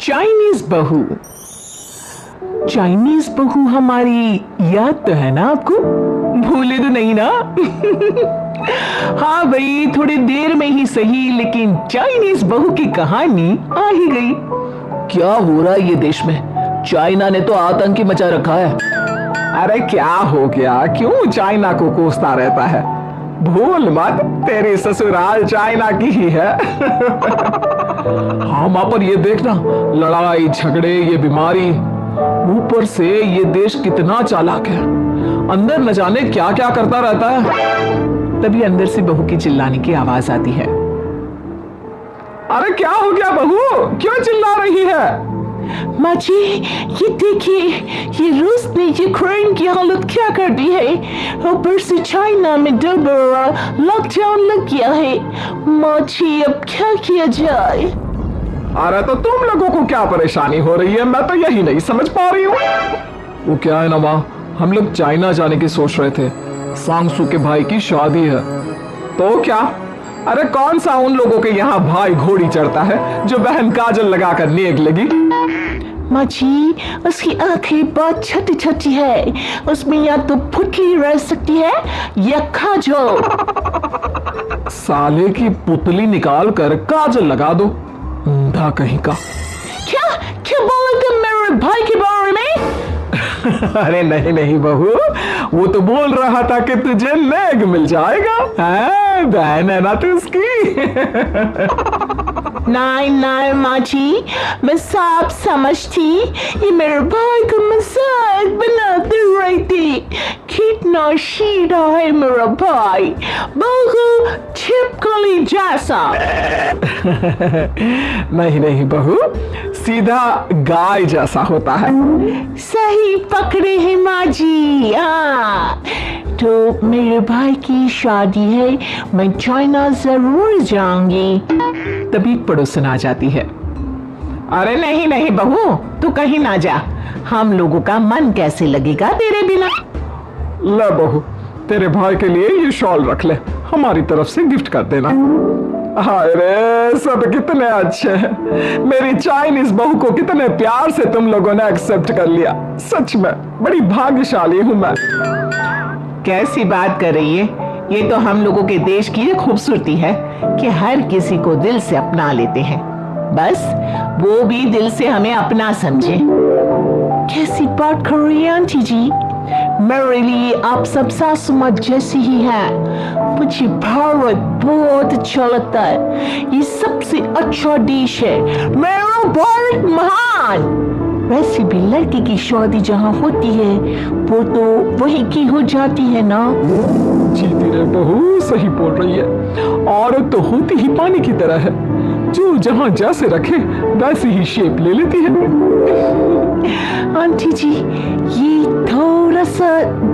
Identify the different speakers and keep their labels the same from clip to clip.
Speaker 1: Chinese बहू। Chinese बहू हमारी याद तो है ना आपको? भूले तो नहीं ना? हाँ भाई, थोड़ी देर में ही सही, लेकिन चाइनीज बहू की कहानी आ ही गई।
Speaker 2: क्या हो रहा है ये देश में? चाइना ने तो आतंक ही मचा रखा है।
Speaker 1: अरे क्या हो गया? क्यों चाइना को कोसता रहता है? भूल मत, तेरी ससुराल चाइना की ही है।
Speaker 2: हाँ माँ, पर ये देखना, लड़ाई झगड़े, ये बीमारी, ऊपर से ये देश कितना चालाक है, अंदर न जाने क्या क्या करता रहता है।
Speaker 1: तभी अंदर से बहू की चिल्लाने की आवाज आती है। अरे क्या हो गया बहू, क्यों चिल्ला रही है?
Speaker 3: माँ जी, ये देखिए, ये रूस ने यूक्रेन की हालत क्या कर दी है। ऊपर से चाइना में दोबारा लॉकडाउन लग गया है। माँ जी, अब क्या किया जाए?
Speaker 1: अरे तो तुम लोगों को क्या परेशानी हो रही है? मैं तो यही नहीं समझ पा रही हूँ।
Speaker 2: वो क्या है ना माँ, हम लोग चाइना जाने की सोच रहे थे, सांगसू के भाई की शादी है।
Speaker 1: तो क्या? अरे कौन सा उन लोगों के यहाँ भाई घोड़ी चढ़ता है जो बहन काजल लगाकर नेक लगी?
Speaker 3: माँ जी, उसकी आंखें बहुत छोटी छोटी है, उसमें या तो पुतली रह सकती है या काजल।
Speaker 2: साले की पुतली निकाल कर काजल लगा दो, अंधा कहीं का।
Speaker 3: क्या क्या बोले तुम मेरे भाई के बारे में?
Speaker 1: अरे नहीं नहीं बहू, वो तो बोल रहा था कि तुझे नेक मिल जाएगा। बहन है ना तू उसकी।
Speaker 3: नहीं नहीं माँ जी, मैं सब समझती, ये मेरे भाई को मजाक बनाते रहती। कितना सीधा है मेरा भाई, बिल्कुल छिपकली जैसा।
Speaker 1: नहीं नहीं बहू, सीधा गाय जैसा होता है।
Speaker 3: सही पकड़े हैं माँ जी। हाँ, तो मेरे भाई की शादी है, मैं चाइना जरूर जाऊंगी।
Speaker 1: तभी पड़ोसन आ जाती है। अरे नहीं नहीं बहू, तू कहीं ना जा, हम लोगों का मन कैसे लगेगा तेरे बिना। ले बहू, तेरे भाई के लिए ये शॉल रख ले, हमारी तरफ से गिफ्ट कर देना। हाय रे, सब कितने अच्छे हैं। मेरी चाइनीज बहू को कितने प्यार से तुम लोगों ने एक्सेप्ट कर लिया। सच में बड़ी भाग्यशाली हूं मैं। कैसी बात कर रही है? ये तो हम लोगों के देश की खूबसूरती है कि हर किसी को दिल से अपना लेते हैं, बस वो भी दिल से हमें अपना समझे।
Speaker 3: कैसी बात कर रही है आंटी जी?
Speaker 1: मेरे लिए आप सब सासू माँ जैसी ही हैं।
Speaker 3: मुझे भारत बहुत अच्छा लगता है, ये सबसे अच्छा देश है। मेरा भारत महान। वैसे भी लड़की की शादी जहाँ होती है वो तो वही की हो जाती है ना।
Speaker 1: जीती रे बहू, सही बोल रही है। औरत तो होती ही पानी की तरह है, जो जहाँ जैसे रखे वैसी ही शेप ले लेती है।
Speaker 3: आंटी जी, ये थोड़ा सा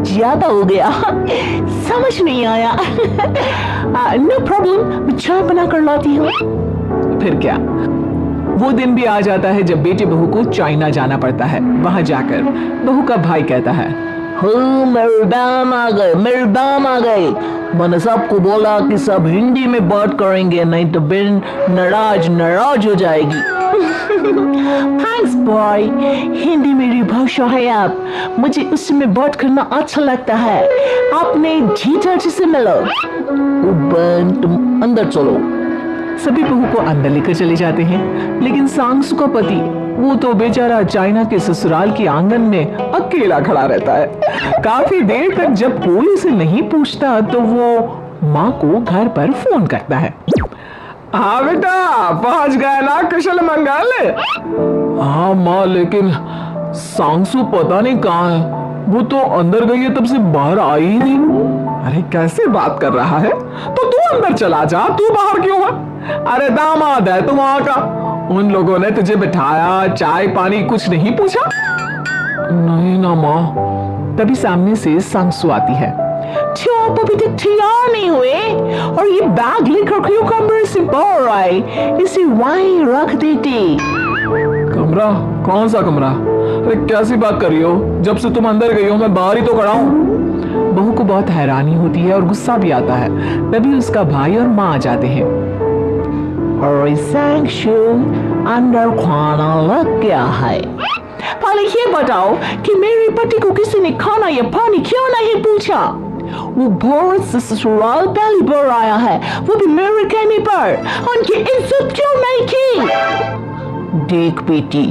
Speaker 3: ज्यादा हो गया, समझ नहीं आया। नो प्रॉब्लम, मैं चाय बना कर लाती हूँ।
Speaker 1: फिर क्या, वो दिन भी आ जाता है जब बेटे बहू को चाइना जाना पड़ता है। वहां जाकर बहू का भाई कहता है,
Speaker 2: मेरे दाम आ गए, मेरे दाम आ गए। मैंने सबको बोला कि सब हिंदी में बात करेंगे, नहीं तो बहन नाराज हो जाएगी।
Speaker 3: थैंक्स बॉय, हिंदी मेरी भाषा है। आप मुझे उसमें बात करना अच्छा लगता है। आपने जीजा जी से मिलो।
Speaker 2: बहन तुम अंदर चलो।
Speaker 1: सभी बहू को अंदर लेकर चले जाते हैं, लेकिन सांगसू का पति, वो तो बेचारा चाइना के ससुराल के आंगन में अकेला खड़ा रहता है। काफी देर तक जब कोई उसे नहीं पूछता तो वो माँ को घर पर फोन करता है। हाँ बेटा, पहुंच गए ना कुशल मंगल?
Speaker 2: हाँ माँ, लेकिन सांगसू पता नहीं कहाँ है, वो तो अंदर गई है, तब से बाहर आई ही नहीं।
Speaker 1: अरे कैसे बात कर रहा है? तो तू अंदर चला जा, तू बाहर क्यों है? अरे दामाद है तुम वहां का, उन लोगों ने तुझे बिठाया, चाय पानी कुछ नहीं पूछा?
Speaker 2: नहीं ना माँ।
Speaker 1: तभी सामने से सांगसू आती है।
Speaker 3: आप अभी तक तैयार नहीं हुए और ये बैग लेकर क्यों कमरे से बाहर आए? इसे वहीं रख देते।
Speaker 2: कमरा? कौन सा कमरा? अरे कैसी बात कर रही हो? जब से तुम अंदर गई हो मैं बाहर ही तो खड़ा हूँ।
Speaker 1: बहू को बहुत हैरानी होती है और गुस्सा भी आता है। तभी उसका भाई और माँ आ जाते हैं।
Speaker 3: और सांशु अंदर खाना लग गया है। पहले ये बताओ कि मेरे पति को किसी ने खाना या पानी क्यों नहीं पूछा? वो भारत से ससुराल पहली बार आया है, वो भी मेरे कहने पर। उनकी इज्जत क्यों नहीं की? देख बेटी,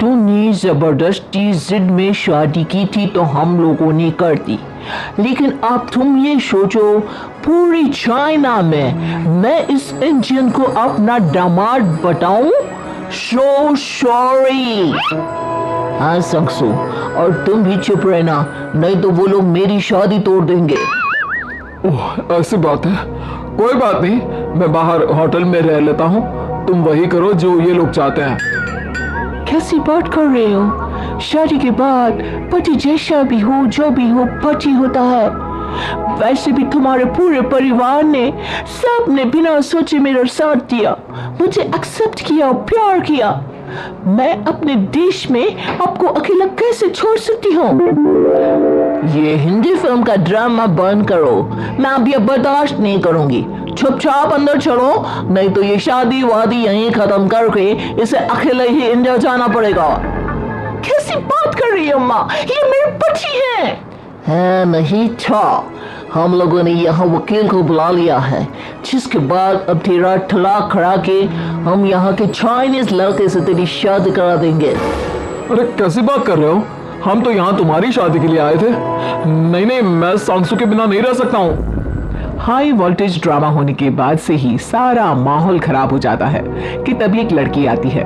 Speaker 3: तूने जबरदस्ती जिद में शादी की थी तो हम लोगों ने कर दी, लेकिन अब तुम ये सोचो, पूरी चाइना में मैं इस इंडियन को अपना दामाद बताऊं? So sorry। हाँ संगसु, और तुम भी चुप रहना, नहीं तो वो लोग मेरी शादी तोड़ देंगे।
Speaker 2: ओह, ऐसी बात है। कोई बात नहीं, मैं बाहर होटल में रह लेता हूँ, तुम वही करो जो ये लोग चाहते हैं।
Speaker 3: कैसी बात कर रहे हो? शादी के बाद पति जैसा भी हो, जो भी हो, पति होता है। वैसे भी तुम्हारे पूरे परिवार ने, सबने बिना सोचे मेरा साथ दिया, मुझे एक्सेप्ट किया, प्यार किया। मैं अपने देश में आपको अकेला कैसे छोड़ सकती हूँ? ये हिंदी फिल्म का ड्रामा बंद करो, मैं अब ये बर्दाश्त नहीं करूंगी। चुपचाप अंदर चलो, नहीं तो ये शादी वादी यहीं खत्म करके इसे अकेले ही इंडिया जाना पड़ेगा। कैसी बात कर रही है अम्मा? ये मेरे पति हैं। नहीं था, हम लोगों ने यहाँ वकील को बुला लिया है, जिसके बाद अब तेरा तलाक करा के हम यहाँ के चाइनीज लड़के से तेरी शादी करा देंगे।
Speaker 2: अरे कैसी बात कर रहे हो? हम तो यहाँ तुम्हारी शादी के लिए आए थे। नहीं नहीं, मैं सांसू के बिना नहीं रह सकता हूँ।
Speaker 1: हाई वोल्टेज ड्रामा होने के बाद से ही सारा माहौल खराब हो जाता है कि तभी एक लड़की आती है।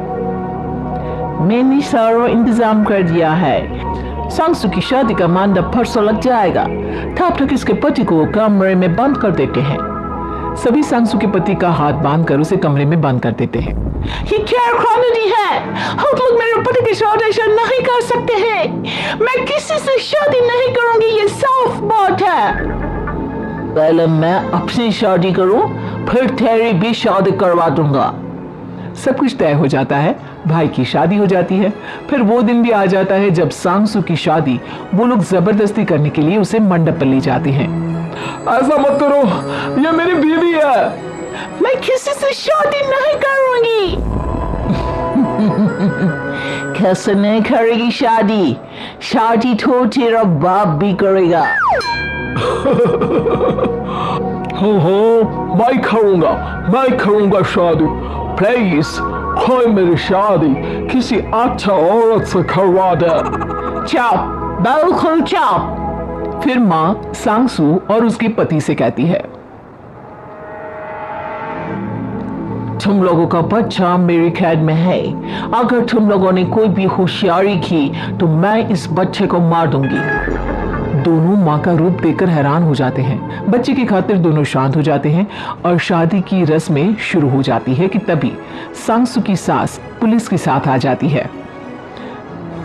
Speaker 1: मैंने सारा इंतजाम कर दिया है, सांसू की शादी का मंडप परसों लग जाएगा, तब तक इसके पति को कमरे में बंद कर देते हैं। सभी सांसू के पति का हाथ बांधकर उसे कमरे में बंद कर देते हैं।
Speaker 3: ये क्या कानूनी है? हम लोग मेरे पति की शादी नहीं कर सकते हैं। मैं किसी से शादी नहीं करूंगी, ये साफ बात है। पहले मैं अपनी शादी करूं, फिर तेरी भी शादी करवा दूंगा।
Speaker 1: सब कुछ तय हो जाता है, भाई की शादी हो जाती है। फिर वो दिन भी आ जाता है जब सांसू की शादी वो लोग जबरदस्ती करने के लिए उसे मंडप पर ले जाते हैं।
Speaker 2: ऐसा मत करो, ये मेरी बीवी है।
Speaker 3: मैं किसी से शादी नहीं करूंगी। कैसे नहीं करेगी शादी? शादी तो तेरा बाप भी करेगा।
Speaker 2: हो, मैं करूंगा शादी। प्लीज कोई मेरी शादी किसी अच्छा औरत से करवा दे।
Speaker 3: चुप, बिल्कुल चुप।
Speaker 1: फिर माँ सांसू और उसके पति से कहती है,
Speaker 3: तुम लोगों का बच्चा मेरी कैद में है। अगर तुम लोगों ने कोई भी होशियारी की तो मैं इस बच्चे को मार दूंगी।
Speaker 1: दोनों माँ का रूप देखकर हैरान हो जाते हैं। बच्चे की खातिर दोनों शांत हो जाते हैं और शादी की रस्में शुरू हो जाती है कि तभी सांसू की सास पुलिस के साथ आ जाती है।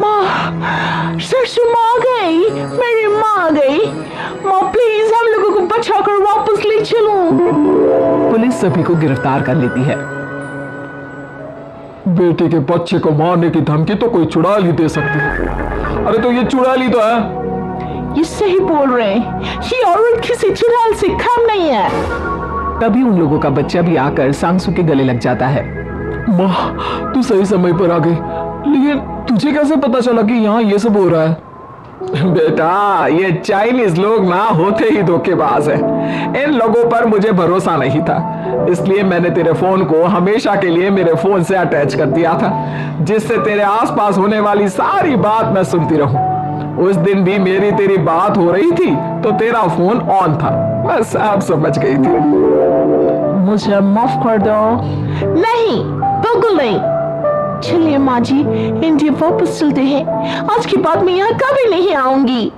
Speaker 3: माँ, सरसू माँ आ गई, मेरी माँ आ गई। माँ प्लीज हम लोगों को बचाकर वापस ले चलो।
Speaker 1: पुलिस सभी को गिरफ्तार कर लेती है।
Speaker 2: बेटे के बच्चे को मारने की धमकी तो कोई चुड़ैल ही दे सकती है। अरे तो ये चुड़ैल ही तो है।
Speaker 3: ये सही बोल रहे हैं, ये औरत किसी चुड़ैल से कम नहीं है।
Speaker 1: तभी उन लोगों का बच्चा भी आकर सांसू के गले लग जाता है।
Speaker 2: माँ, तू सही समय पर आ गई, लेकिन तुझे कैसे पता चला कि यहाँ ये सब हो रहा है?
Speaker 1: बेटा, ये चाइनीज लोग ना होते ही धोखेबाज है। इन लोगों पर मुझे भरोसा नहीं था, इसलिए मैंने तेरे फोन को हमेशा के लिए मेरे फोन से अटैच कर दिया था, जिससे तेरे आसपास होने वाली सारी बात मैं सुनती रहूं। उस दिन भी मेरी तेरी बात हो रही थी तो तेरा फोन ऑन था, मैं सब समझ गई थी।
Speaker 3: मुझे माफ कर दो। नहीं, बिल्कुल नहीं। चलिए माँ जी, इंडिया वापस चलते हैं। आज के बाद मैं यहाँ कभी नहीं आऊंगी।